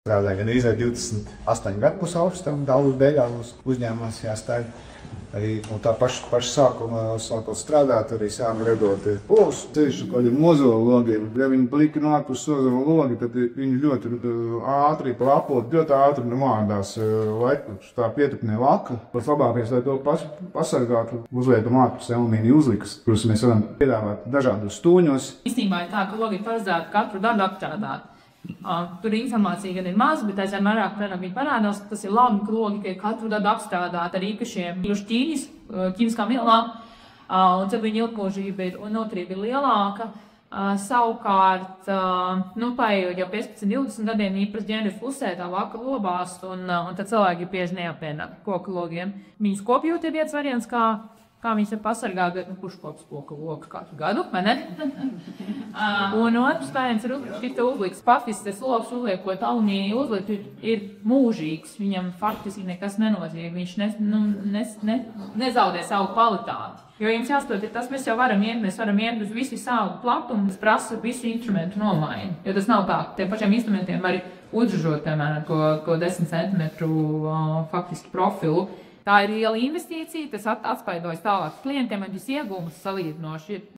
Strādāju gan izai 28 gadu pus augstam, daudz beļāvus uzņēmās jāstāj. Arī no tā paša sākuma sākot strādāt, arī sāka redot polus. Ceļš kādiem ozola logiem. Ja viņi pliki nāk uz ozola logi, tad viņi ļoti ātri plapot, ļoti ātri nomādās tā pietrupnē laka. Pats labākais, lai to pasargātu, uzliekam ārpus alumīnija uzlikas, kurus mēs varam piedāvāt dažādos stūņos. Īstenībā ir tā, ka logi ir paredzēti katru darbu apstrādāt. Tur informācija gan ir maza, bet aizvien vairāk viņi parādās, ka tas ir labi, ka logi tiek katru gadu apstrādāti ar īpašiem ķīmiskām vielām, un tad viņa ilgmūžība un noturība ir lielāka. Savukārt, paejot jau 15-20 gadiem, īpaši ģeneri fusē tā laka lobās, un tad cilvēki bieži neapmienā koku logiem. Viņus kopjūt ir viens variants, kā viņas ir pasargāt, bet kurš kops koka logu katru gadu, vai ne? Un otrs variants ir šita uzliks. Faktiski tas logs uzliekot alumīniju uzliku ir mūžīgs. Viņam faktiski nekas nenotiek. Viņš nezaudē savu kvalitāti. Jo jums jāstot, tas mēs jau varam iet uz visu savu platumu, tas prasa visu instrumentu nomaiņu. Jo tas nav tā, tiem pašiem instrumentiem var uzražot, piemēram, ko 10 cm faktiski profilu. Tā ir liela investīcija, tas atspaidojas tālāk klientiem, un šis iegūms salīdzinoši ir